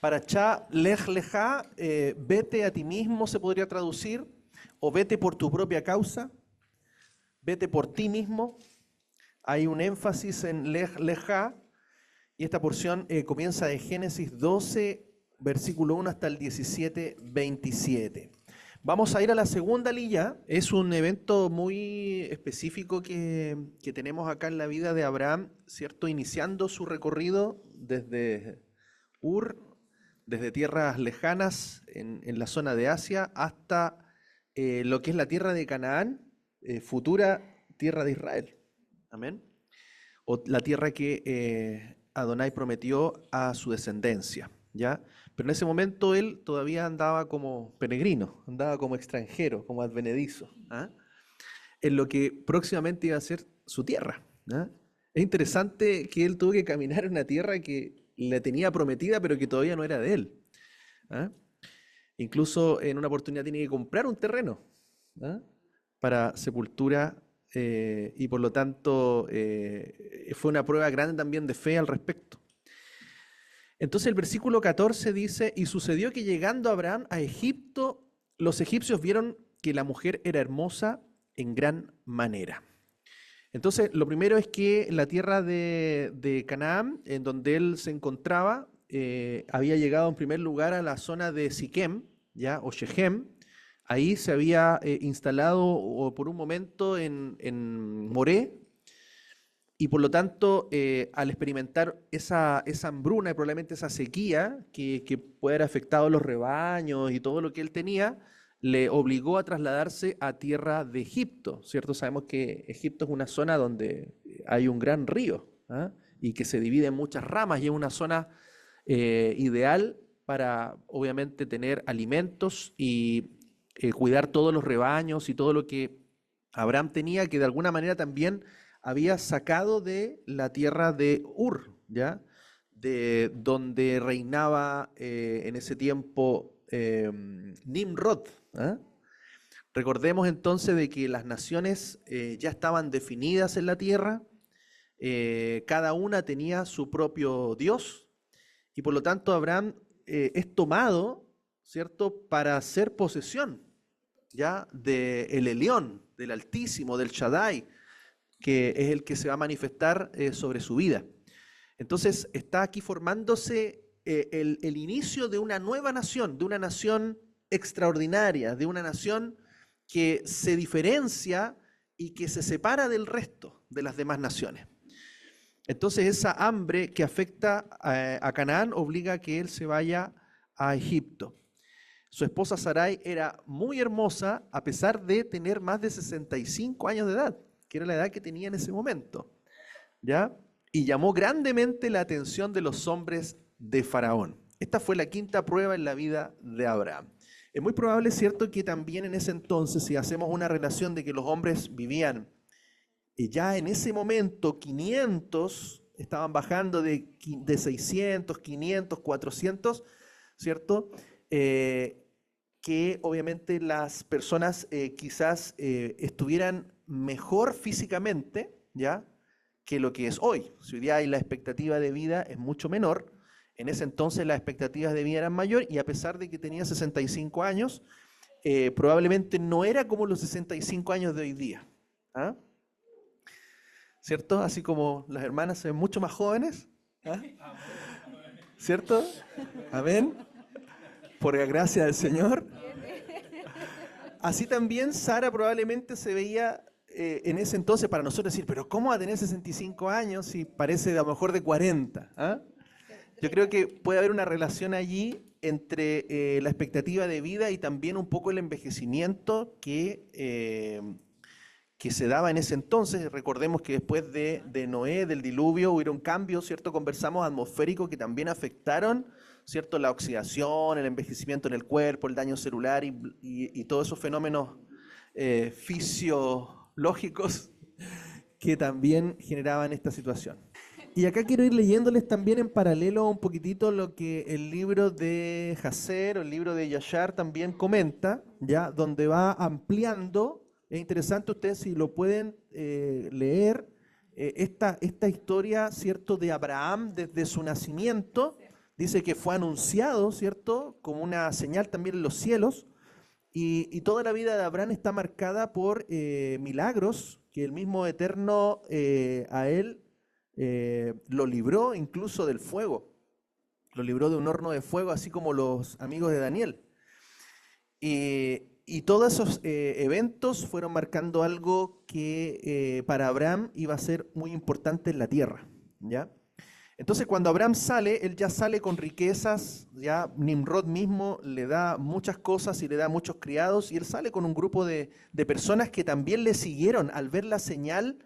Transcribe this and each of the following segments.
Parachá, lej lejá, vete a ti mismo se podría traducir, o vete por tu propia causa, vete por ti mismo. Hay un énfasis en lej lejá, y esta porción comienza de Génesis 12, versículo 1 hasta el 17, 27. Vamos a ir a la segunda lilla. Es un evento muy específico que tenemos acá en la vida de Abraham, ¿cierto? Iniciando su recorrido desde Ur, desde tierras lejanas en la zona de Asia, hasta lo que es la tierra de Canaán, futura tierra de Israel. Amén. O la tierra que Adonai prometió a su descendencia, ¿ya? Pero en ese momento él todavía andaba como peregrino, andaba como extranjero, como advenedizo, ¿ah? En lo que próximamente iba a ser su tierra, ¿ah? Es interesante que él tuvo que caminar en una tierra que le tenía prometida, pero que todavía no era de él, ¿ah? Incluso en una oportunidad tiene que comprar un terreno, ¿ah? Para sepultura, y por lo tanto fue una prueba grande también de fe al respecto. Entonces el versículo 14 dice, y sucedió que llegando Abraham a Egipto, los egipcios vieron que la mujer era hermosa en gran manera. Entonces lo primero es que la tierra de Canaán, en donde él se encontraba, había llegado en primer lugar a la zona de Siquem, ¿ya? O Shechem. Ahí se había instalado por un momento en Moré, y por lo tanto, al experimentar esa hambruna y probablemente esa sequía que puede haber afectado a los rebaños y todo lo que él tenía, le obligó a trasladarse a tierra de Egipto, ¿cierto? Sabemos que Egipto es una zona donde hay un gran río, ¿ah? Y que se divide en muchas ramas y es una zona ideal para, obviamente, tener alimentos y cuidar todos los rebaños y todo lo que Abraham tenía, que de alguna manera también había sacado de la tierra de Ur, ¿ya? De donde reinaba en ese tiempo Nimrod, ¿ah? Recordemos entonces de que las naciones ya estaban definidas en la tierra, cada una tenía su propio Dios, y por lo tanto Abraham es tomado, ¿cierto?, para hacer posesión, ¿ya? Del Elión, del Altísimo, del Shaddai, que es el que se va a manifestar sobre su vida. Entonces está aquí formándose el inicio de una nueva nación, de una nación extraordinaria, de una nación que se diferencia y que se separa del resto de las demás naciones. Entonces esa hambre que afecta a Canaán obliga a que él se vaya a Egipto. Su esposa Sarai era muy hermosa a pesar de tener más de 65 años de edad, que era la edad que tenía en ese momento, ¿ya? Y llamó grandemente la atención de los hombres de Faraón. Esta fue la quinta prueba en la vida de Abraham. Es muy probable, ¿cierto?, que también en ese entonces, si hacemos una relación de que los hombres vivían ya en ese momento 500, estaban bajando de 600, 500, 400, ¿cierto? Que obviamente las personas quizás estuvieran mejor físicamente, ¿ya?, que lo que es hoy. Si hoy día hay la expectativa de vida es mucho menor, en ese entonces las expectativas de vida eran mayor, y a pesar de que tenía 65 años, probablemente no era como los 65 años de hoy día, ¿ah? ¿Cierto? Así como las hermanas se ven mucho más jóvenes, ¿ah? ¿Cierto? Amén. Por la gracia del Señor. Así también Sara probablemente se veía en ese entonces, para nosotros decir, pero ¿cómo va a tener 65 años si parece a lo mejor de 40? ¿Ah? Yo creo que puede haber una relación allí entre la expectativa de vida y también un poco el envejecimiento que se daba en ese entonces. Recordemos que después de Noé, del diluvio, hubieron cambios, ¿cierto? Conversamos, atmosféricos que también afectaron, ¿cierto?, la oxidación, el envejecimiento en el cuerpo, el daño celular y todos esos fenómenos fisiológicos que también generaban esta situación. Y acá quiero ir leyéndoles también en paralelo un poquitito lo que el libro de Hazer o el libro de Yashar también comenta, ¿ya?, donde va ampliando. Es interesante ustedes si lo pueden esta historia, ¿cierto?, de Abraham desde su nacimiento, dice que fue anunciado, ¿cierto?, como una señal también en los cielos, y toda la vida de Abraham está marcada por milagros que el mismo Eterno a él lo libró incluso del fuego, lo libró de un horno de fuego, así como los amigos de Daniel. Y todos esos eventos fueron marcando algo que para Abraham iba a ser muy importante en la tierra, ¿ya? Entonces cuando Abraham sale, él ya sale con riquezas, ya Nimrod mismo le da muchas cosas y le da muchos criados, y él sale con un grupo de personas que también le siguieron al ver la señal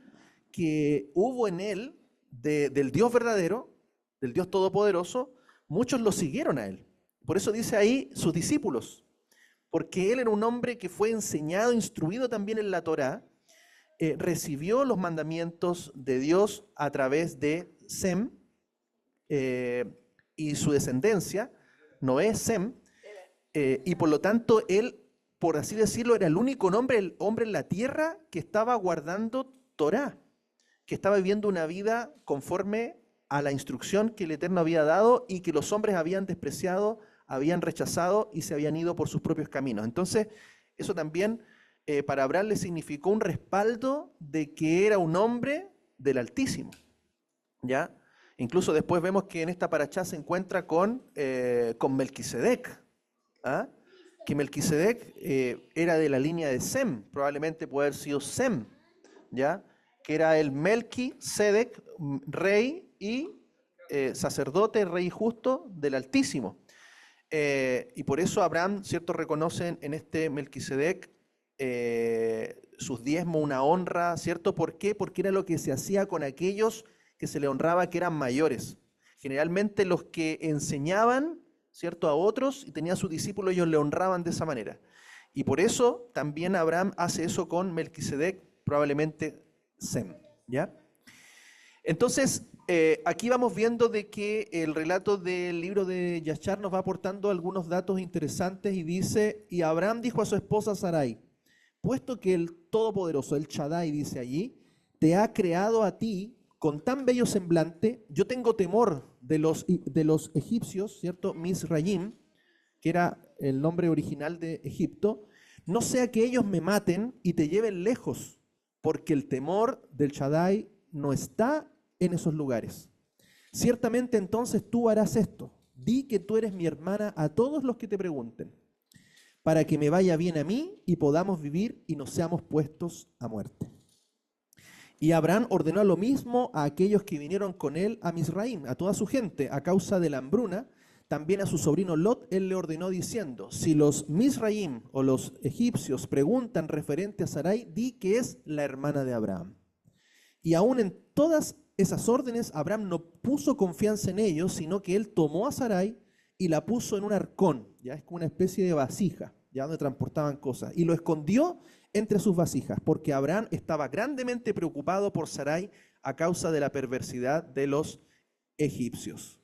que hubo en él del Dios verdadero, del Dios todopoderoso. Muchos lo siguieron a él. Por eso dice ahí sus discípulos, porque él era un hombre que fue enseñado, instruido también en la Torá, recibió los mandamientos de Dios a través de Sem, y su descendencia, Noé, Sem, y por lo tanto él, por así decirlo, era el único hombre en la tierra que estaba guardando Torá, que estaba viviendo una vida conforme a la instrucción que el Eterno había dado y que los hombres habían despreciado, habían rechazado y se habían ido por sus propios caminos. Entonces, eso también para Abraham le significó un respaldo de que era un hombre del Altísimo, ¿ya? Incluso después vemos que en esta parashá se encuentra con Melquisedec, ¿ah? Que Melquisedec era de la línea de Sem, probablemente puede haber sido Sem, ¿ya? Que era el Melquisedec, rey y sacerdote, rey justo del Altísimo. Y por eso Abraham, ¿cierto?, reconoce en este Melquisedec sus diezmos, una honra, ¿cierto? ¿Por qué? Porque era lo que se hacía con aquellos que se le honraba que eran mayores. Generalmente los que enseñaban, ¿cierto?, a otros y tenían sus discípulos, ellos le honraban de esa manera. Y por eso también Abraham hace eso con Melquisedec, probablemente Sem, ¿ya? Entonces, aquí vamos viendo de que el relato del libro de Yashar nos va aportando algunos datos interesantes y dice, y Abraham dijo a su esposa Sarai, puesto que el Todopoderoso, el Shaddai, dice allí, te ha creado a ti con tan bello semblante, yo tengo temor de los egipcios, ¿cierto? Misrayim, que era el nombre original de Egipto, no sea que ellos me maten y te lleven lejos, porque el temor del Shaddai no está en esos lugares. Ciertamente entonces tú harás esto, di que tú eres mi hermana a todos los que te pregunten, para que me vaya bien a mí y podamos vivir y no seamos puestos a muerte. Y Abraham ordenó lo mismo a aquellos que vinieron con él a Misraim, a toda su gente, a causa de la hambruna. También a su sobrino Lot, él le ordenó diciendo, si los Misraim o los egipcios preguntan referente a Sarai, di que es la hermana de Abraham. Y aún en todas esas órdenes, Abraham no puso confianza en ellos, sino que él tomó a Sarai y la puso en un arcón, ya es como una especie de vasija, ya donde transportaban cosas, y lo escondió entre sus vasijas, porque Abraham estaba grandemente preocupado por Sarai a causa de la perversidad de los egipcios.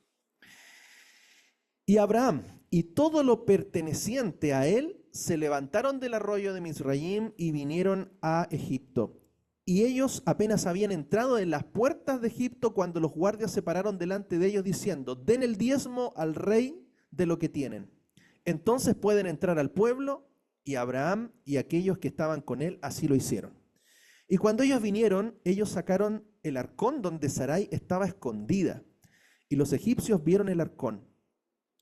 Y Abraham y todo lo perteneciente a él se levantaron del arroyo de Misraim y vinieron a Egipto. Y ellos apenas habían entrado en las puertas de Egipto cuando los guardias se pararon delante de ellos diciendo, den el diezmo al rey de lo que tienen. Entonces pueden entrar al pueblo. Y Abraham y aquellos que estaban con él así lo hicieron. Y cuando ellos vinieron, ellos sacaron el arcón donde Sarai estaba escondida. Y los egipcios vieron el arcón.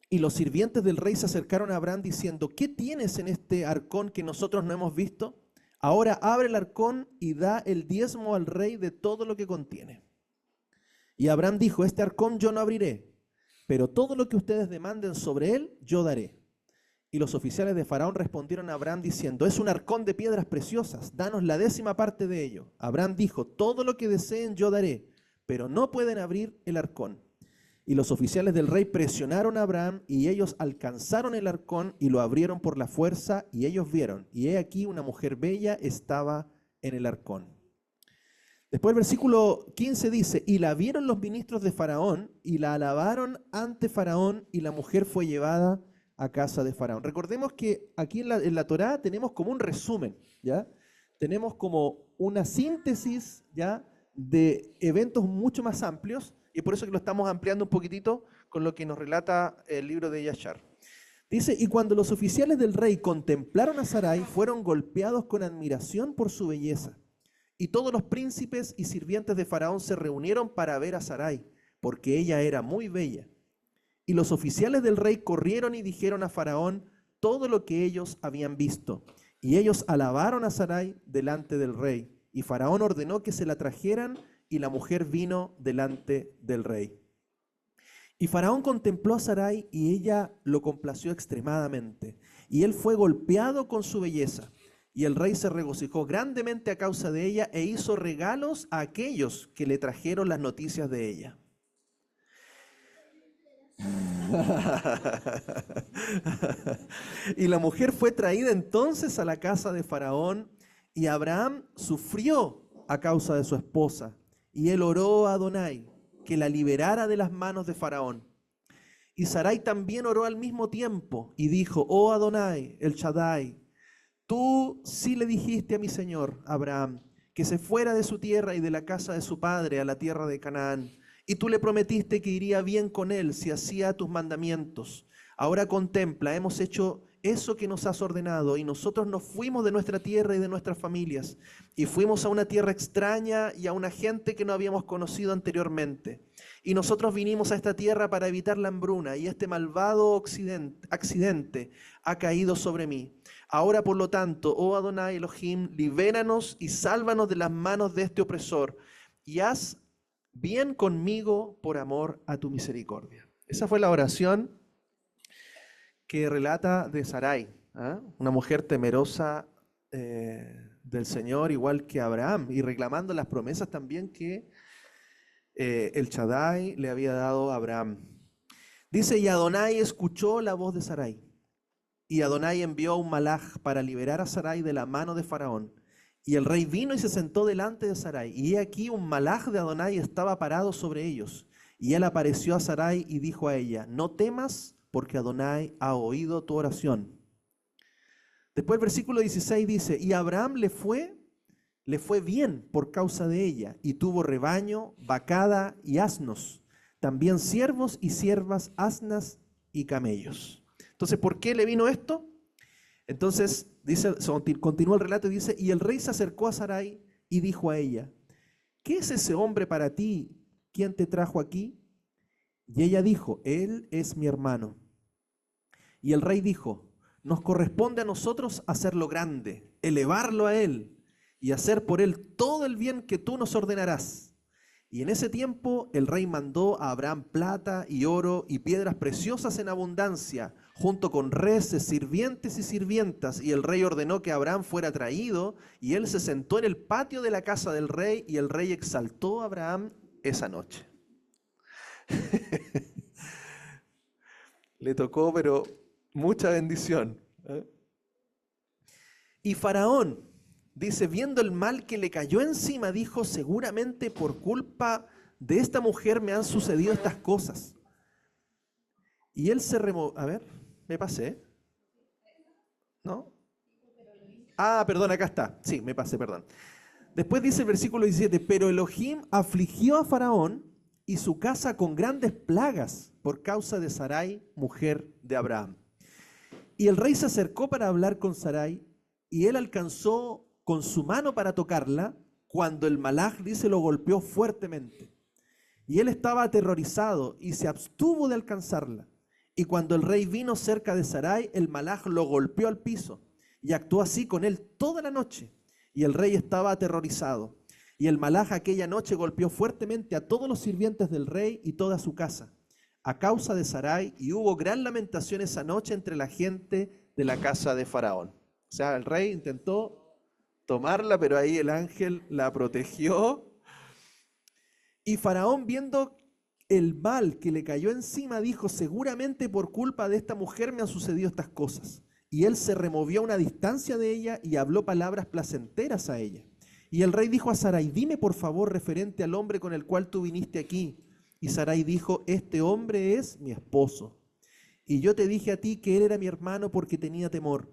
Y los sirvientes del rey se acercaron a Abraham diciendo, ¿qué tienes en este arcón que nosotros no hemos visto? Ahora abre el arcón y da el diezmo al rey de todo lo que contiene. Y Abraham dijo, este arcón yo no abriré, pero todo lo que ustedes demanden sobre él, yo daré. Y los oficiales de Faraón respondieron a Abraham diciendo, es un arcón de piedras preciosas, danos la 10ª parte de ello. Abraham dijo, todo lo que deseen yo daré, pero no pueden abrir el arcón. Y los oficiales del rey presionaron a Abraham y ellos alcanzaron el arcón y lo abrieron por la fuerza y ellos vieron. Y he aquí una mujer bella estaba en el arcón. Después el versículo 15 dice, y la vieron los ministros de Faraón y la alabaron ante Faraón y la mujer fue llevada a casa de Faraón. Recordemos que aquí en la Torá tenemos como un resumen, ¿ya? Tenemos como una síntesis, ¿ya?, de eventos mucho más amplios, y por eso que lo estamos ampliando un poquitito con lo que nos relata el libro de Yashar. Dice, y cuando los oficiales del rey contemplaron a Sarai, fueron golpeados con admiración por su belleza. Y todos los príncipes y sirvientes de Faraón se reunieron para ver a Sarai, porque ella era muy bella. Y los oficiales del rey corrieron y dijeron a Faraón todo lo que ellos habían visto. Y ellos alabaron a Sarai delante del rey. Y Faraón ordenó que se la trajeran, y la mujer vino delante del rey. Y Faraón contempló a Sarai, y ella lo complació extremadamente. Y él fue golpeado con su belleza. Y el rey se regocijó grandemente a causa de ella, e hizo regalos a aquellos que le trajeron las noticias de ella. Y la mujer fue traída entonces a la casa de Faraón, y Abraham sufrió a causa de su esposa, y él oró a Adonai que la liberara de las manos de Faraón. Y Sarai también oró al mismo tiempo y dijo, oh Adonai, el Shaddai, tú sí le dijiste a mi señor Abraham que se fuera de su tierra y de la casa de su padre a la tierra de Canaán. Y tú le prometiste que iría bien con él si hacía tus mandamientos. Ahora contempla, hemos hecho eso que nos has ordenado, y nosotros nos fuimos de nuestra tierra y de nuestras familias, y fuimos a una tierra extraña y a una gente que no habíamos conocido anteriormente. Y nosotros vinimos a esta tierra para evitar la hambruna, y este malvado accidente ha caído sobre mí. Ahora, por lo tanto, oh Adonai Elohim, libéranos y sálvanos de las manos de este opresor, y haz bien conmigo por amor a tu misericordia. Esa fue la oración que relata de Sarai, una mujer temerosa del Señor, igual que Abraham, y reclamando las promesas también que el Shaddai le había dado a Abraham. Dice, y Adonai escuchó la voz de Sarai, y Adonai envió a un malaj para liberar a Sarai de la mano de Faraón. Y el rey vino y se sentó delante de Sarai, y he aquí un malaj de Adonai estaba parado sobre ellos. Y él apareció a Sarai y dijo a ella, no temas, porque Adonai ha oído tu oración. Después el versículo 16 dice, y Abraham le fue bien por causa de ella, y tuvo rebaño, vacada y asnos, también siervos y siervas, asnas y camellos. Entonces, ¿por qué le vino esto? Entonces, continúa el relato y dice, y el rey se acercó a Sarai y dijo a ella, ¿qué es ese hombre para ti? ¿Quién te trajo aquí? Y ella dijo, él es mi hermano. Y el rey dijo, nos corresponde a nosotros hacerlo grande, elevarlo a él y hacer por él todo el bien que tú nos ordenarás. Y en ese tiempo el rey mandó a Abraham plata y oro y piedras preciosas en abundancia, junto con reses, sirvientes y sirvientas. Y el rey ordenó que Abraham fuera traído, y él se sentó en el patio de la casa del rey, y el rey exaltó a Abraham esa noche. Le tocó, pero mucha bendición. Y Faraón, dice, viendo el mal que le cayó encima, dijo, seguramente por culpa de esta mujer me han sucedido estas cosas. Y él se removió. A ver, me pasé. ¿No? Ah, perdón, acá está. Sí, me pasé, perdón. Después dice el versículo 17, pero Elohim afligió a Faraón y su casa con grandes plagas por causa de Sarai, mujer de Abraham. Y el rey se acercó para hablar con Sarai, y él alcanzó con su mano para tocarla, cuando el malaj, dice, lo golpeó fuertemente. Y él estaba aterrorizado y se abstuvo de alcanzarla. Y cuando el rey vino cerca de Sarai, el malaj lo golpeó al piso, y actuó así con él toda la noche. Y el rey estaba aterrorizado. Y el malaj aquella noche golpeó fuertemente a todos los sirvientes del rey y toda su casa, a causa de Sarai, y hubo gran lamentación esa noche entre la gente de la casa de Faraón. O sea, el rey intentó tomarla, pero ahí el ángel la protegió. Y Faraón, viendo el mal que le cayó encima, dijo, seguramente por culpa de esta mujer me han sucedido estas cosas. Y él se removió a una distancia de ella y habló palabras placenteras a ella. Y el rey dijo a Sarai, dime por favor referente al hombre con el cual tú viniste aquí. Y Sarai dijo, este hombre es mi esposo. Y yo te dije a ti que él era mi hermano porque tenía temor.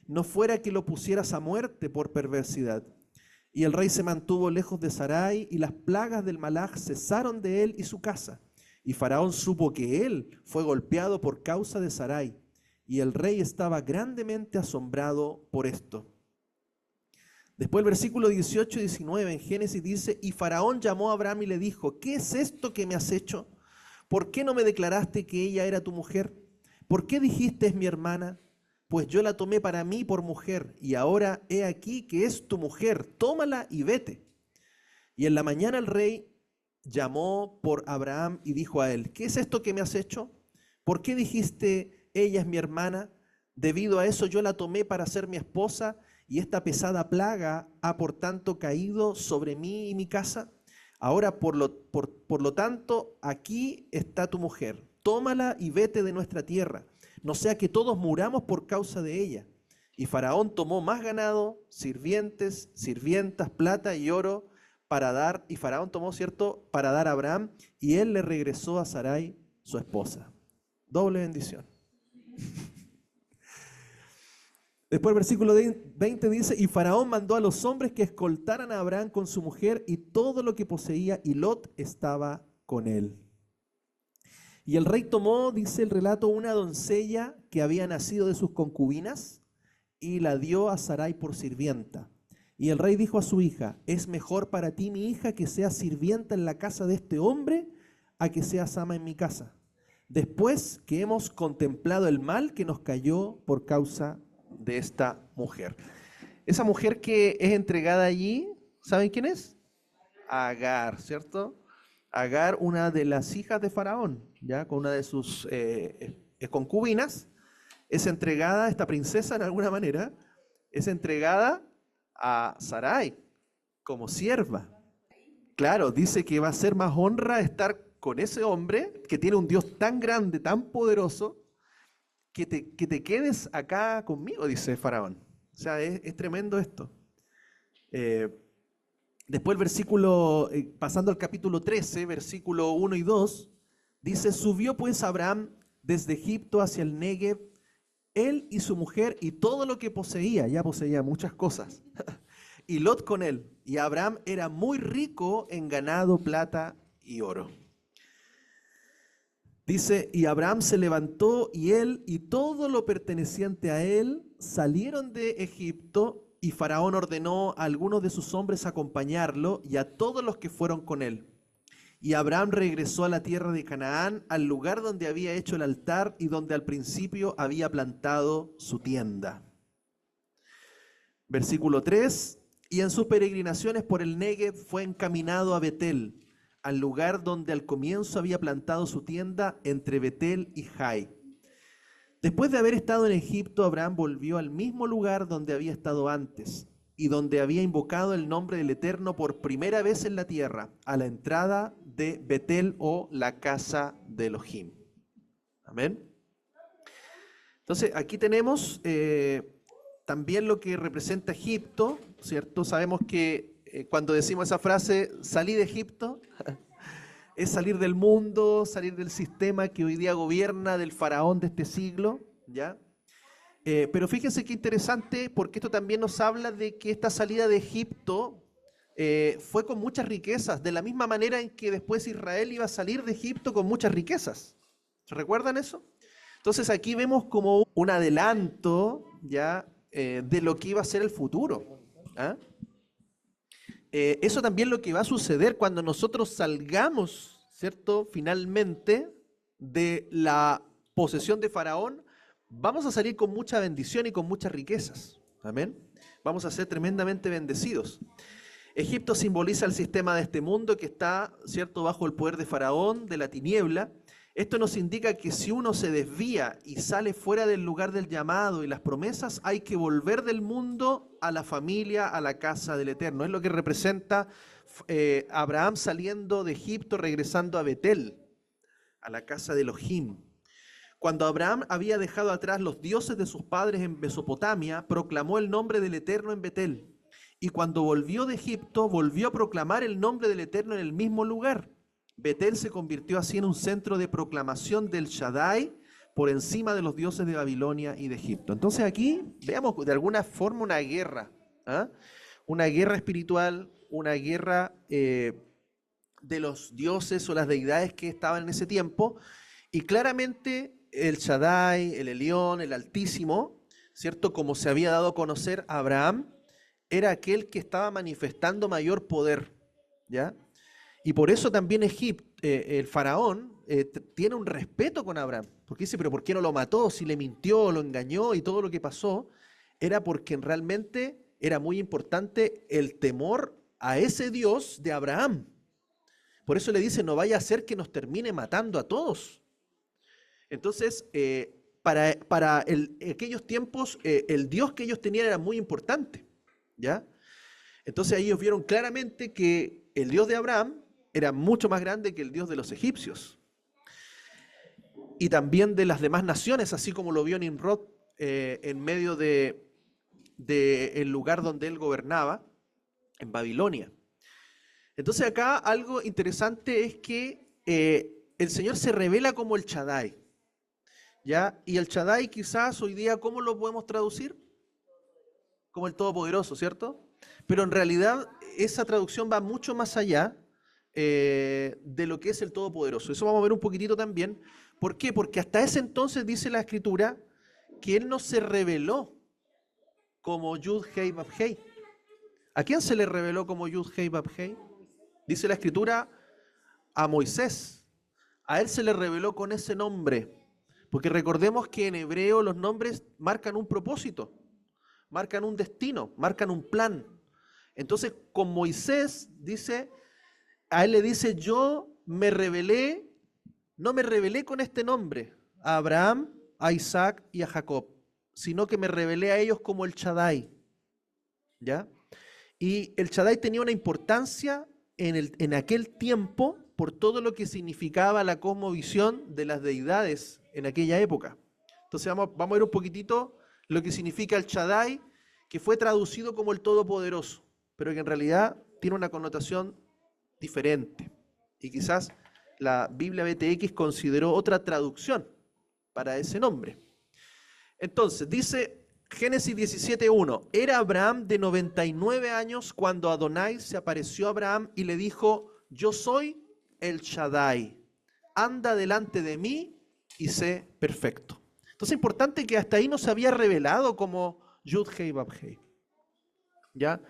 No fuera que lo pusieras a muerte por perversidad. Y el rey se mantuvo lejos de Sarai, y las plagas del malaj cesaron de él y su casa. Y Faraón supo que él fue golpeado por causa de Sarai, y el rey estaba grandemente asombrado por esto. Después el versículo 18 y 19 en Génesis dice, y Faraón llamó a Abraham y le dijo, ¿qué es esto que me has hecho? ¿Por qué no me declaraste que ella era tu mujer? ¿Por qué dijiste es mi hermana? Pues yo la tomé para mí por mujer, y ahora he aquí que es tu mujer, tómala y vete. Y en la mañana el rey llamó por Abraham y dijo a él, ¿qué es esto que me has hecho? ¿Por qué dijiste, ella es mi hermana? Debido a eso yo la tomé para ser mi esposa, y esta pesada plaga ha por tanto caído sobre mí y mi casa. Ahora por lo tanto, aquí está tu mujer, tómala y vete de nuestra tierra, no sea que todos muramos por causa de ella. Y Faraón tomó más ganado, sirvientes, sirvientas, plata y oro, para dar, y Faraón tomó, ¿cierto?, para dar a Abraham, y él le regresó a Sarai, su esposa. Doble bendición. Después el versículo 20 dice, y Faraón mandó a los hombres que escoltaran a Abraham con su mujer y todo lo que poseía, y Lot estaba con él. Y el rey tomó, dice el relato, una doncella que había nacido de sus concubinas, y la dio a Sarai por sirvienta. Y el rey dijo a su hija, es mejor para ti, mi hija, que seas sirvienta en la casa de este hombre, a que seas ama en mi casa. Después que hemos contemplado el mal que nos cayó por causa de esta mujer. Esa mujer que es entregada allí, ¿saben quién es? Agar, ¿cierto? Agar, una de las hijas de Faraón, ya con una de sus concubinas, es entregada, esta princesa en alguna manera, es entregada a Sarai como sierva. Claro, dice que va a ser más honra estar con ese hombre que tiene un Dios tan grande, tan poderoso, que te quedes acá conmigo, dice Faraón. O sea, es tremendo esto. Después el versículo, pasando al capítulo 13, versículo 1 y 2, dice, subió pues Abraham desde Egipto hacia el Negev, él y su mujer y todo lo que poseía, ya poseía muchas cosas, y Lot con él. Y Abraham era muy rico en ganado, plata y oro. Dice, y Abraham se levantó y él y todo lo perteneciente a él salieron de Egipto, y Faraón ordenó a algunos de sus hombres acompañarlo y a todos los que fueron con él. Y Abraham regresó a la tierra de Canaán, al lugar donde había hecho el altar y donde al principio había plantado su tienda. Versículo 3, y en sus peregrinaciones por el Negev fue encaminado a Betel, al lugar donde al comienzo había plantado su tienda entre Betel y Jai. Después de haber estado en Egipto, Abraham volvió al mismo lugar donde había estado antes y donde había invocado el nombre del Eterno por primera vez en la tierra, a la entrada de Betel, o la casa de Elohim. Amén. Entonces, aquí tenemos también lo que representa Egipto, ¿cierto? Sabemos que cuando decimos esa frase, salí de Egipto, es salir del mundo, salir del sistema que hoy día gobierna, del faraón de este siglo, ¿ya? Pero fíjense qué interesante, porque esto también nos habla de que esta salida de Egipto fue con muchas riquezas, de la misma manera en que después Israel iba a salir de Egipto con muchas riquezas. ¿Se recuerdan eso? Entonces aquí vemos como un adelanto, ¿ya? De lo que iba a ser el futuro. ¿Ah? Eso también es lo que va a suceder cuando nosotros salgamos, ¿cierto? Finalmente de la posesión de Faraón, vamos a salir con mucha bendición y con muchas riquezas. Amén. Vamos a ser tremendamente bendecidos. Egipto simboliza el sistema de este mundo que está, ¿cierto?, bajo el poder de Faraón, de la tiniebla. Esto nos indica que si uno se desvía y sale fuera del lugar del llamado y las promesas, hay que volver del mundo a la familia, a la casa del Eterno. Es lo que representa Abraham saliendo de Egipto, regresando a Betel, a la casa de Elohim. Cuando Abraham había dejado atrás los dioses de sus padres en Mesopotamia, proclamó el nombre del Eterno en Betel. Y cuando volvió de Egipto, volvió a proclamar el nombre del Eterno en el mismo lugar. Betel se convirtió así en un centro de proclamación del Shaddai por encima de los dioses de Babilonia y de Egipto. Entonces aquí veamos de alguna forma una guerra, ¿ah? Una guerra espiritual, una guerra de los dioses o las deidades que estaban en ese tiempo, y claramente el Shaddai, el Elión, el Altísimo, ¿cierto? Como se había dado a conocer a Abraham, era aquel que estaba manifestando mayor poder, ¿ya? Y por eso también el faraón tiene un respeto con Abraham, porque dice, pero ¿por qué no lo mató? Si le mintió, lo engañó y todo lo que pasó, era porque realmente era muy importante el temor a ese Dios de Abraham. Por eso le dice, no vaya a ser que nos termine matando a todos. Entonces, para aquellos tiempos, el Dios que ellos tenían era muy importante, ¿ya? Entonces ellos vieron claramente que el Dios de Abraham era mucho más grande que el Dios de los egipcios y también de las demás naciones, así como lo vio Nimrod en medio del lugar donde él gobernaba, en Babilonia. Entonces acá algo interesante es que el Señor se revela como el Shaddai, ¿ya? Y el Shaddai quizás hoy día, ¿cómo lo podemos traducir? Como el Todopoderoso, ¿cierto? Pero en realidad esa traducción va mucho más allá de lo que es el Todopoderoso. Eso vamos a ver un poquitito también. ¿Por qué? Porque hasta ese entonces dice la Escritura que Él no se reveló como Yud Hei Vav Hei. ¿A quién se le reveló como Yud Hei Vav Hei? Dice la Escritura a Moisés. A Él se le reveló con ese nombre. Porque recordemos que en hebreo los nombres marcan un propósito, marcan un destino, marcan un plan. Entonces, con Moisés, dice, a él le dice, yo me revelé, no me revelé con este nombre, a Abraham, a Isaac y a Jacob, sino que me revelé a ellos como el Shaddai, ¿ya? Y el Shaddai tenía una importancia en aquel tiempo por todo lo que significaba la cosmovisión de las deidades en aquella época. Entonces vamos a ver un poquitito lo que significa el Shaddai, que fue traducido como el Todopoderoso, pero que en realidad tiene una connotación diferente. Y quizás la Biblia BTX consideró otra traducción para ese nombre. Entonces, dice Génesis 17:1, era Abraham de 99 años cuando Adonai se apareció a Abraham y le dijo, yo soy el Shaddai, anda delante de mí y sé perfecto. Entonces es importante que hasta ahí no se había revelado como Yud Hei Vav Hei. ¿Ya?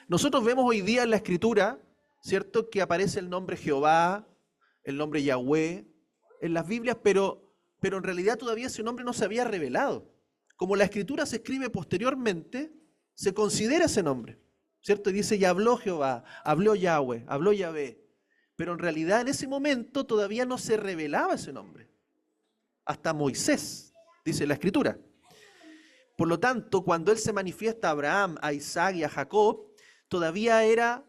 Nosotros vemos hoy día en la Escritura, ¿cierto?, que aparece el nombre Jehová, el nombre Yahweh en las Biblias, pero en realidad todavía ese nombre no se había revelado. Como la Escritura se escribe posteriormente, se considera ese nombre, ¿cierto? Y dice, y habló Jehová, habló Yahweh, habló Yahvé. Pero en realidad en ese momento todavía no se revelaba ese nombre. Hasta Moisés, dice la Escritura. Por lo tanto, cuando él se manifiesta a Abraham, a Isaac y a Jacob, todavía era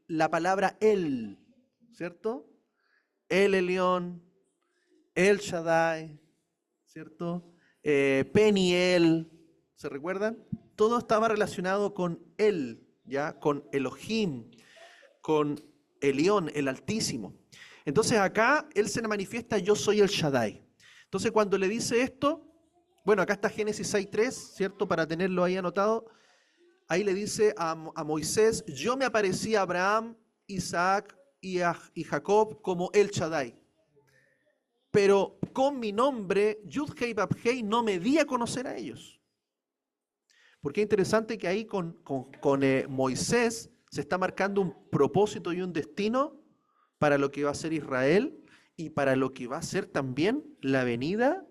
la palabra él, ¿cierto? El Elión, el Shaddai, ¿cierto? Peniel, ¿se recuerdan? Todo estaba relacionado con él, ¿ya? Con Elohim, con Elión, el Altísimo. Entonces acá él se manifiesta, yo soy el Shaddai. Entonces cuando le dice esto, bueno, acá está Génesis 6:3, ¿cierto? Para tenerlo ahí anotado. Ahí le dice a Moisés, yo me aparecí a Abraham, Isaac y Jacob como el Shaddai. Pero con mi nombre, Yud Hei Vav Hei, no me di a conocer a ellos. Porque es interesante que ahí con Moisés se está marcando un propósito y un destino para lo que va a ser Israel y para lo que va a ser también la venida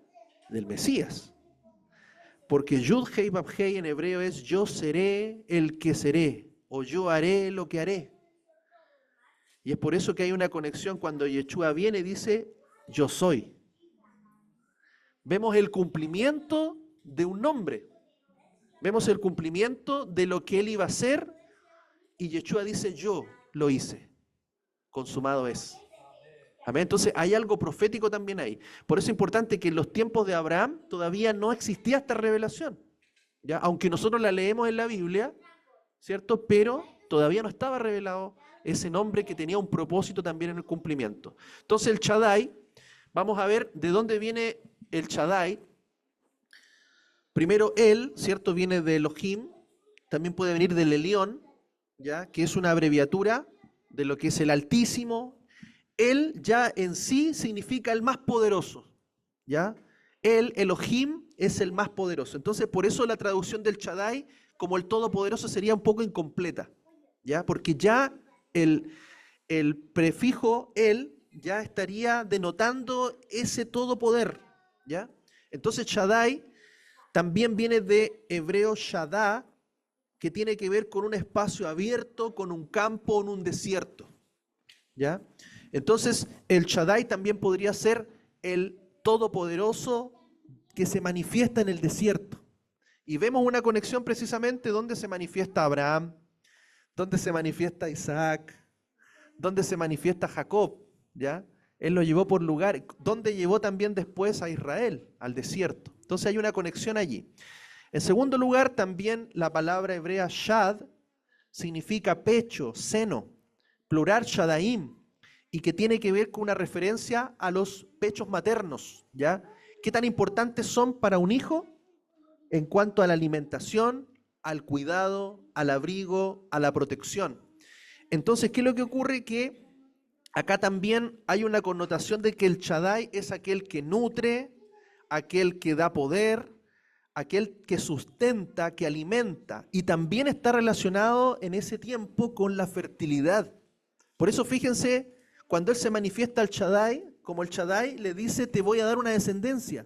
del Mesías. Porque Yud Hei Vav Hei en hebreo es yo seré el que seré, o yo haré lo que haré. Y es por eso que hay una conexión cuando Yeshua viene y dice, yo soy. Vemos el cumplimiento de un nombre. Vemos el cumplimiento de lo que él iba a hacer y Yeshua dice, yo lo hice. Consumado es. Amén. Entonces hay algo profético también ahí. Por eso es importante que en los tiempos de Abraham todavía no existía esta revelación, ¿ya? Aunque nosotros la leemos en la Biblia, ¿cierto? Pero todavía no estaba revelado ese nombre que tenía un propósito también en el cumplimiento. Entonces el Shaddai, vamos a ver de dónde viene el Shaddai. Primero él, ¿cierto? Viene de Elohim, también puede venir del Elión, ¿ya? Que es una abreviatura de lo que es el Altísimo. Él ya en sí significa el más poderoso, ¿ya? Él, Elohim, es el más poderoso. Entonces, por eso la traducción del Shaddai como el Todopoderoso sería un poco incompleta, ¿ya? Porque ya el prefijo él ya estaría denotando ese todopoder, ¿ya? Entonces Shaddai también viene de hebreo Shaddá, que tiene que ver con un espacio abierto, con un campo, en un desierto, ¿ya? Entonces el Shaddai también podría ser el todopoderoso que se manifiesta en el desierto. Y vemos una conexión precisamente donde se manifiesta Abraham, donde se manifiesta Isaac, donde se manifiesta Jacob, ¿ya? Él lo llevó por lugar, donde llevó también después a Israel, al desierto. Entonces hay una conexión allí. En segundo lugar, también la palabra hebrea shad significa pecho, seno, plural shadaim, y que tiene que ver con una referencia a los pechos maternos, ¿ya? ¿Qué tan importantes son para un hijo en cuanto a la alimentación, al cuidado, al abrigo, a la protección? Entonces, ¿qué es lo que ocurre? Que acá también hay una connotación de que el Shaddai es aquel que nutre, aquel que da poder, aquel que sustenta, que alimenta, y también está relacionado en ese tiempo con la fertilidad. Por eso fíjense, cuando él se manifiesta al Shaddai, como el Shaddai le dice, te voy a dar una descendencia,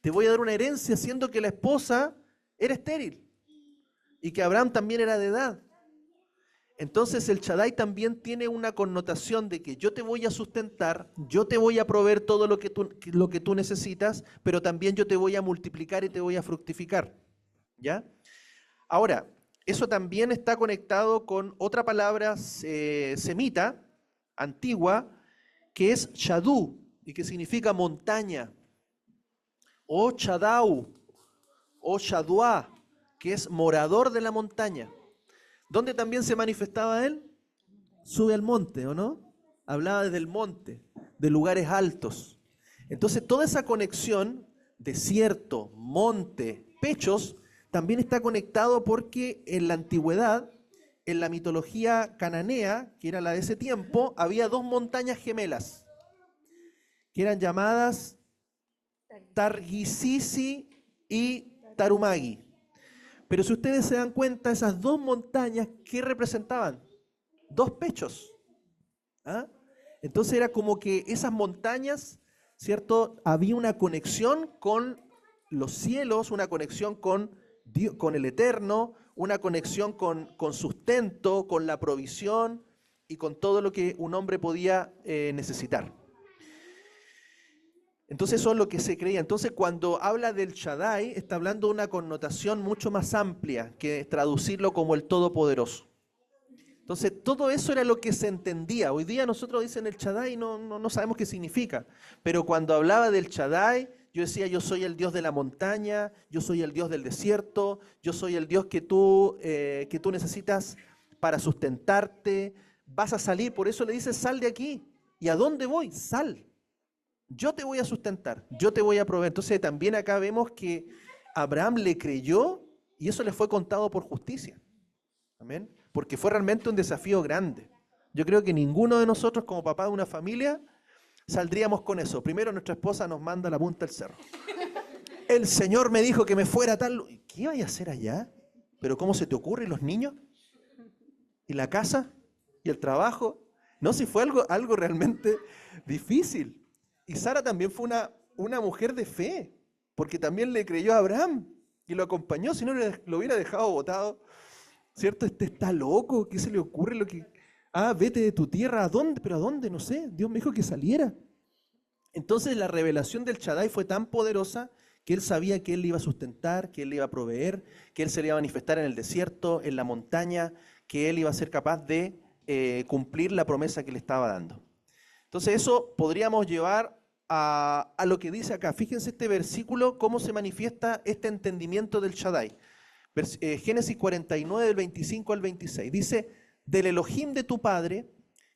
te voy a dar una herencia, siendo que la esposa era estéril y que Abraham también era de edad. Entonces el Shaddai también tiene una connotación de que yo te voy a sustentar, yo te voy a proveer todo lo que tú necesitas, pero también yo te voy a multiplicar y te voy a fructificar, ¿ya? Ahora, eso también está conectado con otra palabra semita, antigua, que es Shadú, y que significa montaña, o Shadau, o Shaduá, que es morador de la montaña. ¿Dónde también se manifestaba él? Sube al monte, ¿o no? Hablaba desde el monte, de lugares altos. Entonces toda esa conexión, desierto, monte, pechos, también está conectado porque en la antigüedad, en la mitología cananea, que era la de ese tiempo, había dos montañas gemelas, que eran llamadas Targisisi y Tarumagi. Pero si ustedes se dan cuenta, esas dos montañas, ¿qué representaban? Dos pechos. ¿Ah? Entonces era como que esas montañas, ¿cierto? Había una conexión con los cielos, una conexión con Dios, con el Eterno, una conexión con sustento, con la provisión y con todo lo que un hombre podía necesitar. Entonces eso es lo que se creía. Entonces cuando habla del Shaddai, está hablando de una connotación mucho más amplia que traducirlo como el Todopoderoso. Entonces todo eso era lo que se entendía. Hoy día nosotros dicen el Shaddai y no sabemos qué significa. Pero cuando hablaba del Shaddai, yo decía, yo soy el Dios de la montaña, yo soy el Dios del desierto, yo soy el Dios que tú necesitas para sustentarte. Vas a salir, por eso le dices, sal de aquí. ¿Y a dónde voy? Sal. Yo te voy a sustentar, yo te voy a proveer. Entonces también acá vemos que Abraham le creyó y eso le fue contado por justicia. Amén. Porque fue realmente un desafío grande. Yo creo que ninguno de nosotros como papá de una familia saldríamos con eso. Primero nuestra esposa nos manda a la punta del cerro. El Señor me dijo que me fuera tal. ¿Qué vaya a hacer allá? ¿Pero cómo se te ocurre? ¿Y los niños? ¿Y la casa? ¿Y el trabajo? No, si fue algo realmente difícil. Y Sara también fue una mujer de fe, porque también le creyó a Abraham y lo acompañó, si no lo hubiera dejado botado, ¿cierto? Este está loco, ¿qué se le ocurre? Vete de tu tierra, ¿a dónde? ¿Pero a dónde? No sé, Dios me dijo que saliera. Entonces la revelación del Shaddai fue tan poderosa que él sabía que él le iba a sustentar, que él le iba a proveer, que él se le iba a manifestar en el desierto, en la montaña, que él iba a ser capaz de cumplir la promesa que le estaba dando. Entonces eso podríamos llevar a lo que dice acá. Fíjense este versículo, cómo se manifiesta este entendimiento del Shaddai. Génesis 49, del 25 al 26. Dice, del Elohim de tu padre,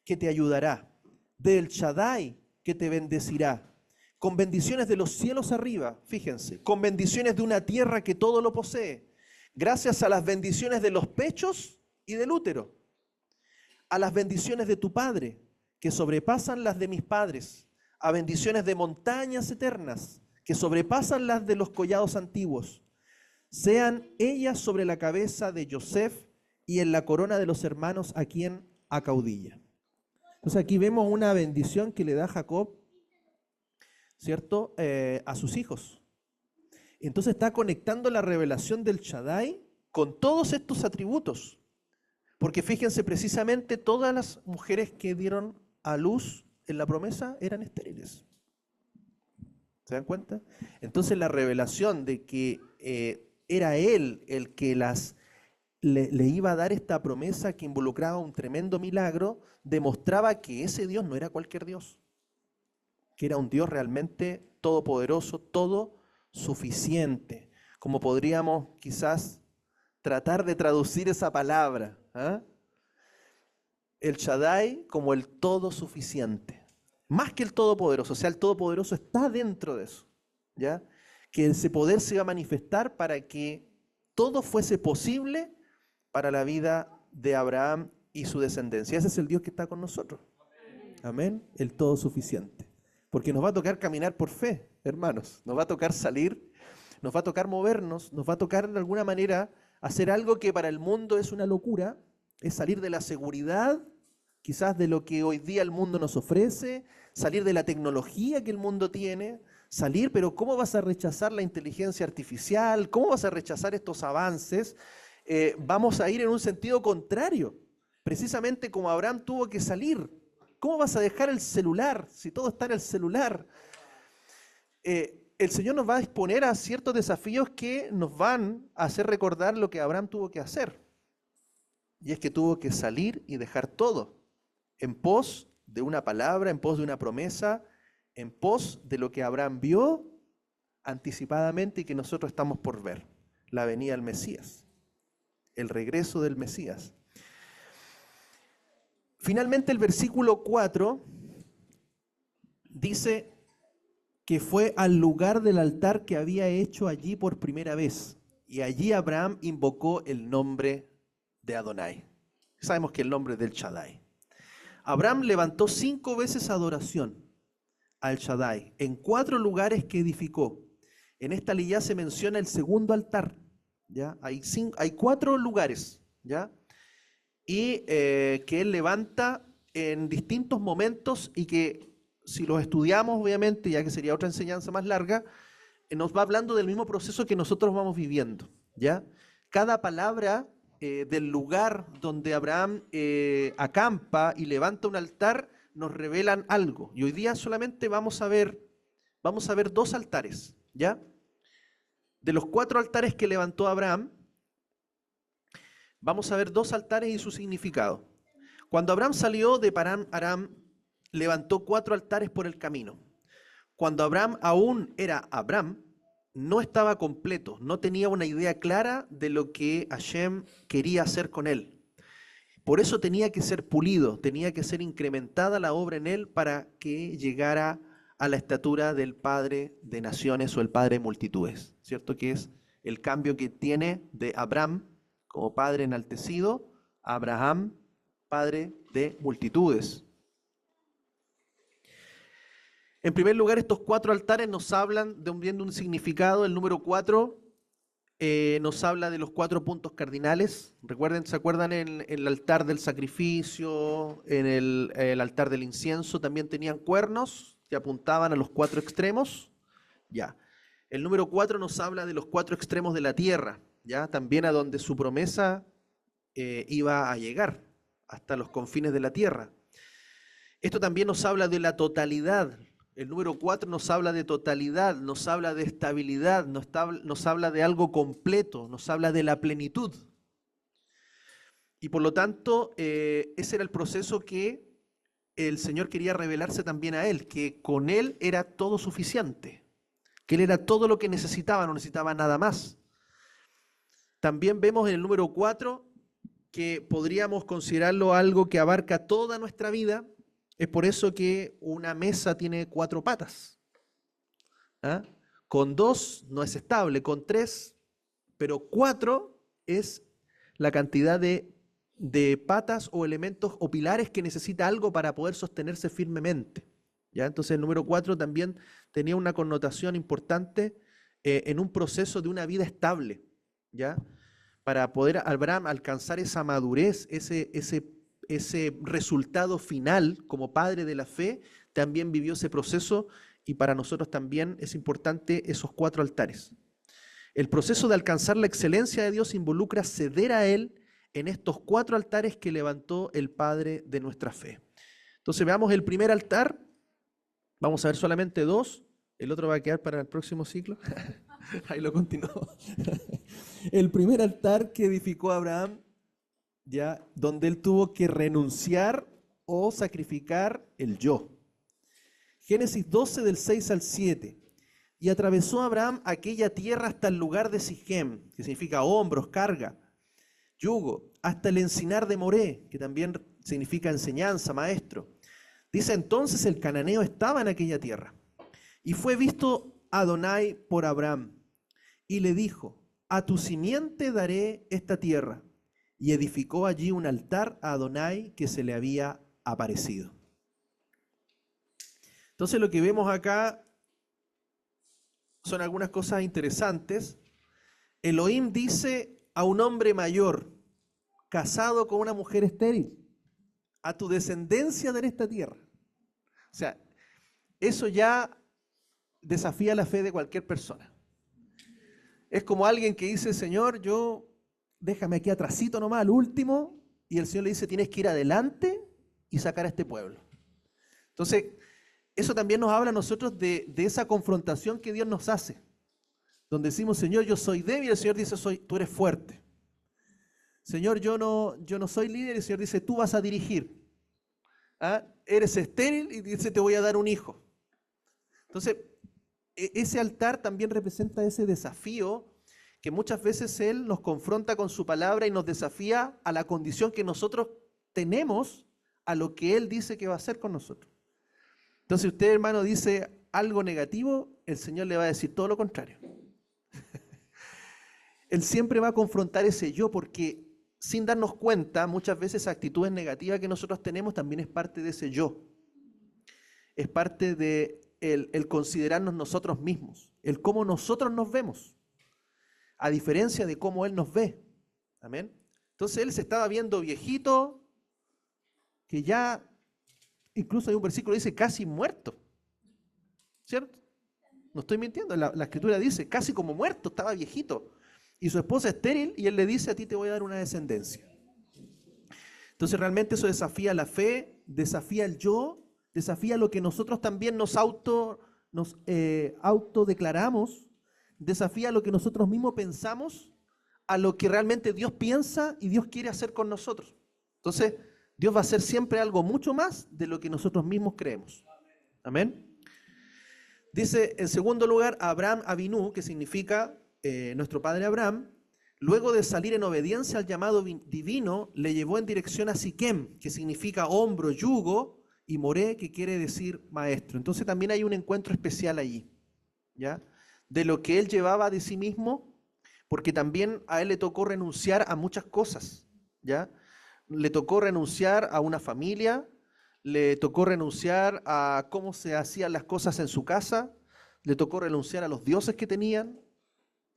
que te ayudará, del Shaddai, que te bendecirá, con bendiciones de los cielos arriba, fíjense, con bendiciones de una tierra que todo lo posee, gracias a las bendiciones de los pechos y del útero. a las bendiciones de tu Padre, que sobrepasan las de mis padres, a bendiciones de montañas eternas, que sobrepasan las de los collados antiguos. Sean ellas sobre la cabeza de Yosef y en la corona de los hermanos a quien acaudilla. Entonces aquí vemos una bendición que le da Jacob, ¿cierto?, a sus hijos. Entonces está conectando la revelación del Shaddai con todos estos atributos. Porque fíjense, precisamente todas las mujeres que dieron a luz en la promesa eran estériles. ¿Se dan cuenta? Entonces la revelación de que era él el que le iba a dar esta promesa que involucraba un tremendo milagro, demostraba que ese Dios no era cualquier Dios, que era un Dios realmente todopoderoso, todo suficiente. Como podríamos quizás tratar de traducir esa palabra, ¿eh? El Shaddai como el todo suficiente, más que el todopoderoso. O sea, el todopoderoso está dentro de eso, ¿ya? Que ese poder se iba a manifestar para que todo fuese posible para la vida de Abraham y su descendencia. Ese es el Dios que está con nosotros. Amén. El todo suficiente. Porque nos va a tocar caminar por fe, hermanos. Nos va a tocar salir, nos va a tocar movernos, nos va a tocar de alguna manera hacer algo que para el mundo es una locura, es salir de la seguridad, quizás de lo que hoy día el mundo nos ofrece, salir de la tecnología que el mundo tiene, salir, pero ¿cómo vas a rechazar la inteligencia artificial? ¿Cómo vas a rechazar estos avances? Vamos a ir en un sentido contrario, precisamente como Abraham tuvo que salir. ¿Cómo vas a dejar el celular si todo está en el celular? El Señor nos va a exponer a ciertos desafíos que nos van a hacer recordar lo que Abraham tuvo que hacer. Y es que tuvo que salir y dejar todo en pos de una palabra, en pos de una promesa, en pos de lo que Abraham vio anticipadamente y que nosotros estamos por ver, la venida del Mesías, el regreso del Mesías. Finalmente el versículo 4 dice que fue al lugar del altar que había hecho allí por primera vez, y allí Abraham invocó el nombre de Adonai. Sabemos que el nombre es del Shaddai. Abraham levantó 5 veces adoración al Shaddai en 4 lugares que edificó. En esta aliyá se menciona el segundo altar, ¿ya? Hay 4 lugares, ¿ya? Y que él levanta en distintos momentos y que si los estudiamos, obviamente, ya que sería otra enseñanza más larga, nos va hablando del mismo proceso que nosotros vamos viviendo, ¿ya? Cada palabra del lugar donde Abraham acampa y levanta un altar nos revelan algo. Y hoy día solamente vamos a ver 2 altares, ¿ya? De los 4 altares que levantó Abraham, vamos a ver 2 altares y su significado. Cuando Abraham salió de Parán Aram, levantó 4 altares por el camino. Cuando Abraham aún era Abraham, no estaba completo, no tenía una idea clara de lo que Hashem quería hacer con él. Por eso tenía que ser pulido, tenía que ser incrementada la obra en él para que llegara a la estatura del Padre de Naciones o el Padre de Multitudes, ¿cierto? Que es el cambio que tiene de Abraham como Padre enaltecido a Abraham, Padre de Multitudes. En primer lugar, estos 4 altares nos hablan de un significado. El número 4 nos habla de los 4 puntos cardinales. Recuerden, ¿se acuerdan en el altar del sacrificio, en el altar del incienso? También tenían cuernos que apuntaban a los 4 extremos. Ya. El número 4 nos habla de los 4 extremos de la tierra, ya, también a donde su promesa iba a llegar, hasta los confines de la tierra. Esto también nos habla de la totalidad. El número 4 nos habla de totalidad, nos habla de estabilidad, nos habla de algo completo, nos habla de la plenitud. Y por lo tanto, ese era el proceso que el Señor quería revelarse también a él, que con él era todo suficiente, que él era todo lo que necesitaba, no necesitaba nada más. También vemos en el número 4 que podríamos considerarlo algo que abarca toda nuestra vida. Es por eso que una mesa tiene 4 patas. ¿Ah? Con 2 no es estable, con 3, pero 4 es la cantidad de de patas o elementos o pilares que necesita algo para poder sostenerse firmemente. ¿Ya? Entonces el número 4 también tenía una connotación importante en un proceso de una vida estable, ¿ya? Para poder Abraham alcanzar esa madurez, ese resultado final como padre de la fe, también vivió ese proceso y para nosotros también es importante esos 4 altares. El proceso de alcanzar la excelencia de Dios involucra ceder a Él en estos 4 altares que levantó el Padre de nuestra fe. Entonces veamos el primer altar, vamos a ver solamente 2, el otro va a quedar para el próximo ciclo. Ahí lo continúo. El primer altar que edificó Abraham, ya, donde él tuvo que renunciar o sacrificar el yo. Génesis 12 del 6 al 7. Y atravesó Abraham aquella tierra hasta el lugar de Sichem, que significa hombros, carga, yugo, hasta el encinar de Moré, que también significa enseñanza, maestro. Dice, entonces el cananeo estaba en aquella tierra. Y fue visto Adonai por Abraham, y le dijo, a tu simiente daré esta tierra. Y edificó allí un altar a Adonai que se le había aparecido. Entonces lo que vemos acá son algunas cosas interesantes. Elohim dice a un hombre mayor, casado con una mujer estéril, a tu descendencia daré esta tierra. O sea, eso ya desafía la fe de cualquier persona. Es como alguien que dice, Señor, déjame aquí atrasito nomás, al último, y el Señor le dice, tienes que ir adelante y sacar a este pueblo. Entonces, eso también nos habla a nosotros de esa confrontación que Dios nos hace, donde decimos, Señor, yo soy débil, y el Señor dice, tú eres fuerte. Señor, yo no soy líder, y el Señor dice, tú vas a dirigir. ¿Ah? Eres estéril, y dice, te voy a dar un hijo. Entonces, ese altar también representa ese desafío que muchas veces Él nos confronta con su palabra y nos desafía a la condición que nosotros tenemos, a lo que Él dice que va a hacer con nosotros. Entonces, si usted, hermano, dice algo negativo, el Señor le va a decir todo lo contrario. Él siempre va a confrontar ese yo, porque sin darnos cuenta, muchas veces esa actitud negativa que nosotros tenemos también es parte de ese yo. Es parte de el considerarnos nosotros mismos, el cómo nosotros nos vemos, a diferencia de cómo Él nos ve. Amén. Entonces Él se estaba viendo viejito, que ya, incluso hay un versículo que dice casi muerto, ¿cierto? No estoy mintiendo, la escritura dice casi como muerto, estaba viejito. Y su esposa estéril, y Él le dice, a ti te voy a dar una descendencia. Entonces realmente eso desafía la fe, desafía el yo, desafía lo que nosotros también nos autodeclaramos, desafía lo que nosotros mismos pensamos, a lo que realmente Dios piensa y Dios quiere hacer con nosotros. Entonces, Dios va a hacer siempre algo mucho más de lo que nosotros mismos creemos. Amén. Dice, en segundo lugar, Abraham Avinu, que significa nuestro padre Abraham, luego de salir en obediencia al llamado divino, le llevó en dirección a Siquem, que significa hombro, yugo, y Moré, que quiere decir maestro. Entonces también hay un encuentro especial allí, ¿ya? De lo que él llevaba de sí mismo, porque también a él le tocó renunciar a muchas cosas, ¿ya? Le tocó renunciar a una familia, le tocó renunciar a cómo se hacían las cosas en su casa, le tocó renunciar a los dioses que tenían,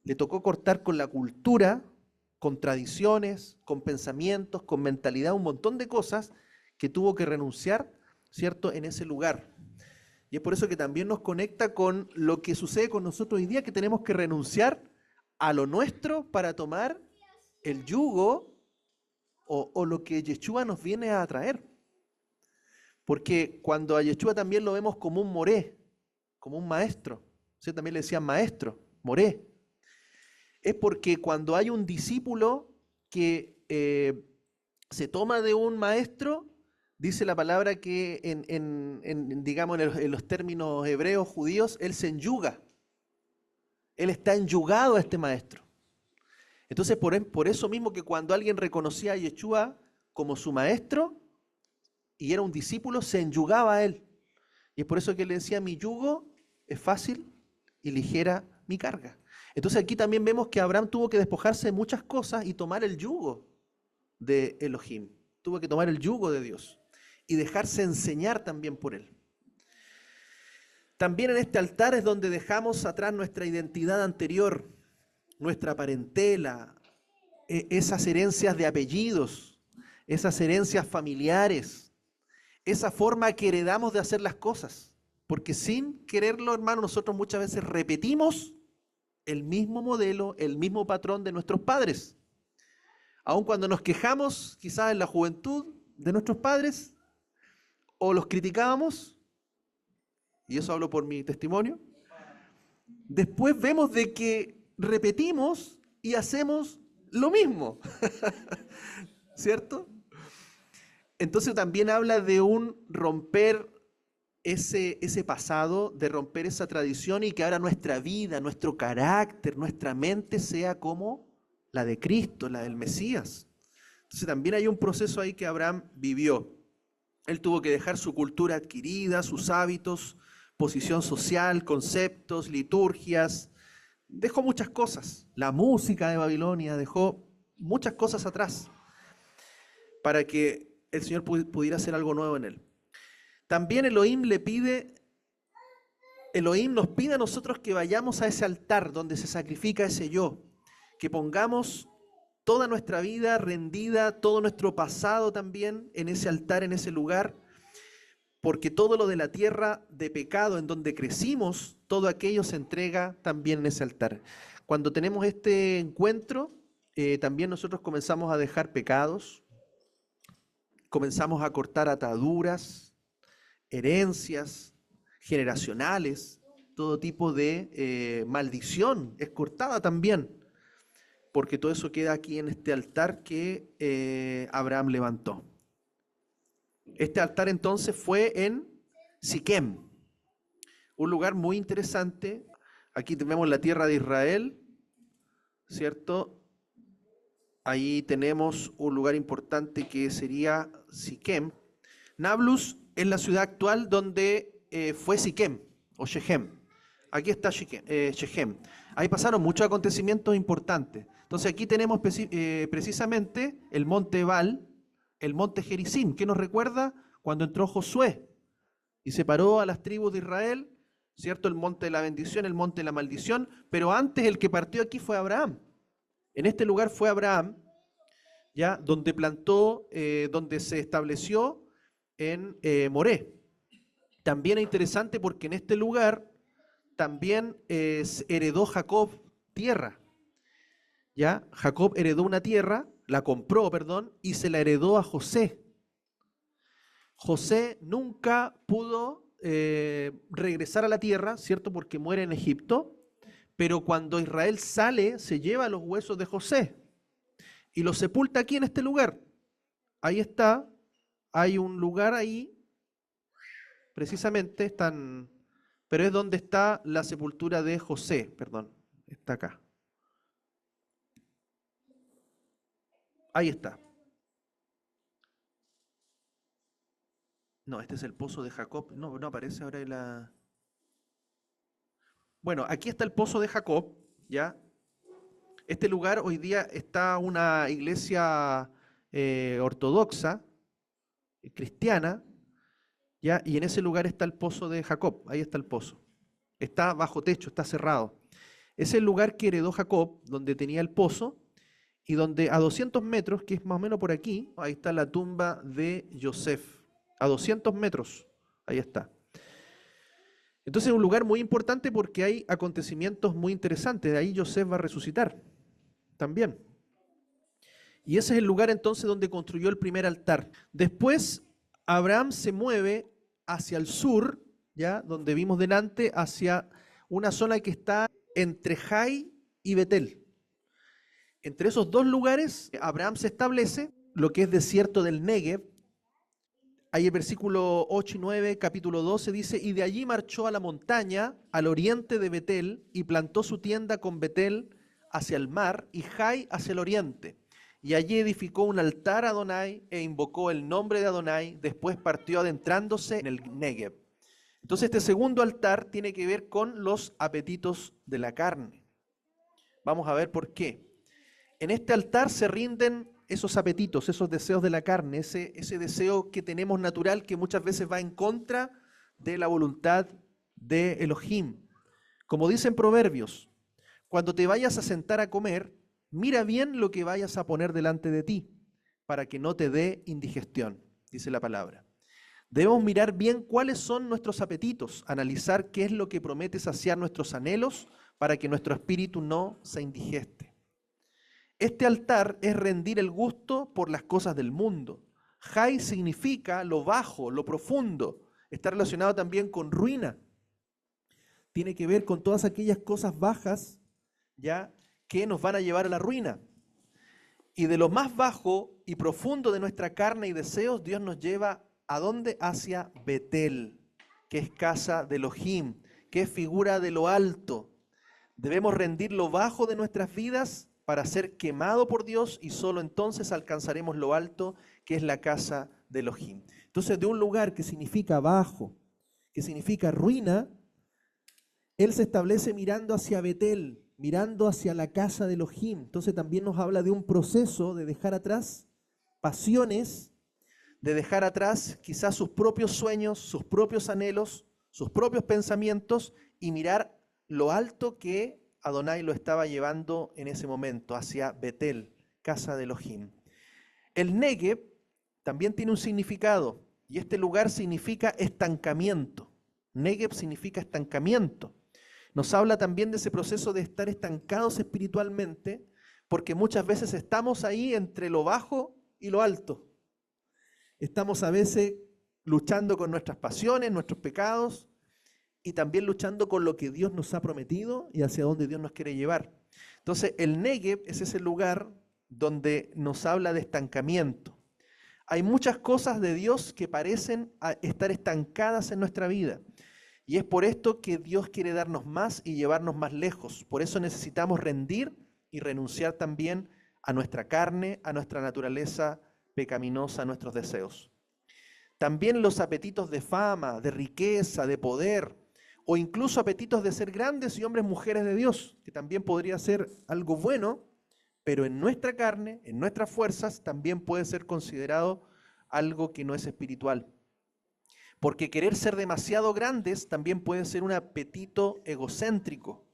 le tocó cortar con la cultura, con tradiciones, con pensamientos, con mentalidad, un montón de cosas que tuvo que renunciar, ¿cierto?, en ese lugar. Y es por eso que también nos conecta con lo que sucede con nosotros hoy día, que tenemos que renunciar a lo nuestro para tomar el yugo o lo que Yeshua nos viene a traer. Porque cuando a Yeshua también lo vemos como un moré, como un maestro, ¿sí? También le decían maestro, moré. Es porque cuando hay un discípulo que se toma de un maestro, dice la palabra que digamos, en los términos hebreos, judíos, él se enyuga. Él está enyugado a este maestro. Entonces, por eso mismo que cuando alguien reconocía a Yeshua como su maestro y era un discípulo, se enyugaba a él. Y es por eso que él le decía, mi yugo es fácil y ligera mi carga. Entonces aquí también vemos que Abraham tuvo que despojarse de muchas cosas y tomar el yugo de Elohim. Tuvo que tomar el yugo de Dios y dejarse enseñar también por él. También en este altar es donde dejamos atrás nuestra identidad anterior, nuestra parentela, esas herencias de apellidos, esas herencias familiares, esa forma que heredamos de hacer las cosas. Porque sin quererlo, hermano, nosotros muchas veces repetimos el mismo modelo, el mismo patrón de nuestros padres. Aun cuando nos quejamos, quizás en la juventud, de nuestros padres, o los criticábamos, y eso hablo por mi testimonio, después vemos de que repetimos y hacemos lo mismo, ¿cierto? Entonces también habla de un romper ese pasado, de romper esa tradición y que ahora nuestra vida, nuestro carácter, nuestra mente sea como la de Cristo, la del Mesías. Entonces también hay un proceso ahí que Abraham vivió. Él tuvo que dejar su cultura adquirida, sus hábitos, posición social, conceptos, liturgias. Dejó muchas cosas. La música de Babilonia dejó muchas cosas atrás para que el Señor pudiera hacer algo nuevo en él. También Elohim nos pide a nosotros que vayamos a ese altar donde se sacrifica ese yo, que pongamos toda nuestra vida rendida, todo nuestro pasado también en ese altar, en ese lugar, porque todo lo de la tierra de pecado en donde crecimos, todo aquello se entrega también en ese altar. Cuando tenemos este encuentro, también nosotros comenzamos a dejar pecados, comenzamos a cortar ataduras, herencias generacionales, todo tipo de maldición es cortada también, porque todo eso queda aquí en este altar que Abraham levantó. Este altar entonces fue en Siquem, un lugar muy interesante. Aquí tenemos la tierra de Israel, ¿cierto? Ahí tenemos un lugar importante que sería Siquem. Nablus es la ciudad actual donde fue Siquem o Shechem. Aquí está Shechem. Ahí pasaron muchos acontecimientos importantes. Entonces aquí tenemos precisamente el monte Ebal, el monte Gerizim, que nos recuerda cuando entró Josué y separó a las tribus de Israel, ¿cierto? El monte de la bendición, el monte de la maldición, pero antes el que partió aquí fue Abraham. En este lugar fue Abraham, ¿ya? Donde plantó, donde se estableció en Moré. También es interesante porque en este lugar también heredó Jacob tierra. ¿Ya? Jacob heredó una tierra, la compró, perdón, y se la heredó a José. José nunca pudo regresar a la tierra, ¿cierto? Porque muere en Egipto, pero cuando Israel sale, se lleva los huesos de José y los sepulta aquí en este lugar. Ahí está, hay un lugar ahí, precisamente están, pero es donde está la sepultura de José, perdón, está acá. Ahí está. No, este es el pozo de Jacob. No, no aparece ahora en la... Bueno, aquí está el pozo de Jacob, ¿ya? Este lugar hoy día está una iglesia ortodoxa, cristiana, ¿ya? Y en ese lugar está el pozo de Jacob, ahí está el pozo. Está bajo techo, está cerrado. Es el lugar que heredó Jacob, donde tenía el pozo, y donde a 200 metros, que es más o menos por aquí, ahí está la tumba de Yosef. A 200 metros, ahí está. Entonces es un lugar muy importante porque hay acontecimientos muy interesantes. De ahí Yosef va a resucitar también. Y ese es el lugar entonces donde construyó el primer altar. Después Abraham se mueve hacia el sur, ya donde vimos delante, hacia una zona que está entre Jai y Betel. Entre esos dos lugares Abraham se establece, lo que es desierto del Negev. Ahí el versículo 8 y 9, capítulo 12, dice, y de allí marchó a la montaña, al oriente de Betel, y plantó su tienda con Betel hacia el mar, y Jai hacia el oriente. Y allí edificó un altar a Adonai, e invocó el nombre de Adonai, después partió adentrándose en el Negev. Entonces este segundo altar tiene que ver con los apetitos de la carne. Vamos a ver por qué. En este altar se rinden esos apetitos, esos deseos de la carne, ese deseo que tenemos natural que muchas veces va en contra de la voluntad de Elohim. Como dicen Proverbios, cuando te vayas a sentar a comer, mira bien lo que vayas a poner delante de ti, para que no te dé indigestión, dice la palabra. Debemos mirar bien cuáles son nuestros apetitos, analizar qué es lo que promete saciar nuestros anhelos para que nuestro espíritu no se indigeste. Este altar es rendir el gusto por las cosas del mundo. Jai significa lo bajo, lo profundo. Está relacionado también con ruina. Tiene que ver con todas aquellas cosas bajas, ya, que nos van a llevar a la ruina. Y de lo más bajo y profundo de nuestra carne y deseos, Dios nos lleva ¿a dónde? Hacia Betel, que es casa de Elohim, que es figura de lo alto. Debemos rendir lo bajo de nuestras vidas para ser quemado por Dios y solo entonces alcanzaremos lo alto, que es la casa de Elohim. Entonces, de un lugar que significa bajo, que significa ruina, Él se establece mirando hacia Betel, mirando hacia la casa de Elohim. Entonces también nos habla de un proceso de dejar atrás pasiones, de dejar atrás quizás sus propios sueños, sus propios anhelos, sus propios pensamientos y mirar lo alto que Adonai lo estaba llevando en ese momento, hacia Betel, casa de Elohim. El Negev también tiene un significado y este lugar significa estancamiento. Negev significa estancamiento. Nos habla también de ese proceso de estar estancados espiritualmente, porque muchas veces estamos ahí entre lo bajo y lo alto. Estamos a veces luchando con nuestras pasiones, nuestros pecados, y también luchando con lo que Dios nos ha prometido y hacia dónde Dios nos quiere llevar. Entonces, el Negev es ese lugar donde nos habla de estancamiento. Hay muchas cosas de Dios que parecen estar estancadas en nuestra vida. Y es por esto que Dios quiere darnos más y llevarnos más lejos. Por eso necesitamos rendir y renunciar también a nuestra carne, a nuestra naturaleza pecaminosa, a nuestros deseos. También los apetitos de fama, de riqueza, de poder, o incluso apetitos de ser grandes y hombres, mujeres de Dios, que también podría ser algo bueno, pero en nuestra carne, en nuestras fuerzas, también puede ser considerado algo que no es espiritual. Porque querer ser demasiado grandes también puede ser un apetito egocéntrico.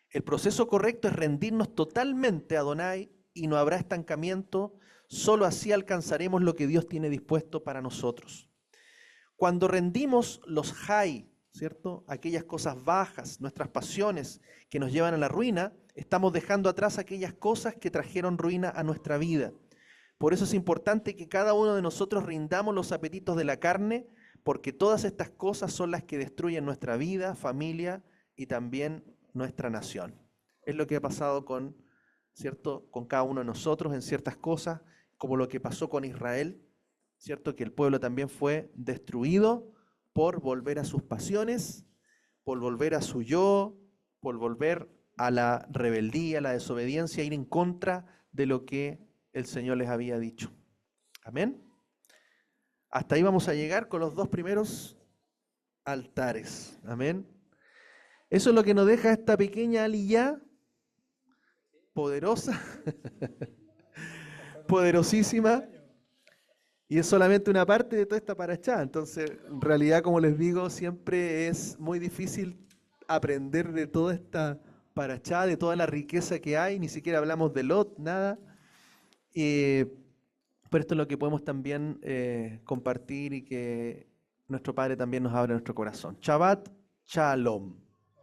El proceso correcto es rendirnos totalmente a Adonai y no habrá estancamiento, solo así alcanzaremos lo que Dios tiene dispuesto para nosotros. Cuando rendimos los jai, ¿cierto? Aquellas cosas bajas, nuestras pasiones que nos llevan a la ruina, estamos dejando atrás aquellas cosas que trajeron ruina a nuestra vida. Por eso es importante que cada uno de nosotros rindamos los apetitos de la carne, porque todas estas cosas son las que destruyen nuestra vida, familia y también nuestra nación. Es lo que ha pasado con, ¿cierto?, con cada uno de nosotros en ciertas cosas, como lo que pasó con Israel, ¿cierto?, que el pueblo también fue destruido por volver a sus pasiones, por volver a su yo, por volver a la rebeldía, a la desobediencia, ir en contra de lo que el Señor les había dicho. Amén. Hasta ahí vamos a llegar con los dos primeros altares. Amén. Eso es lo que nos deja esta pequeña aliyá, poderosa, poderosísima, y es solamente una parte de toda esta parachá. Entonces, en realidad, como les digo, siempre es muy difícil aprender de toda esta parachá, de toda la riqueza que hay. Ni siquiera hablamos de Lot, nada. Pero esto es lo que podemos también compartir y que nuestro Padre también nos abra nuestro corazón. Shabbat Shalom.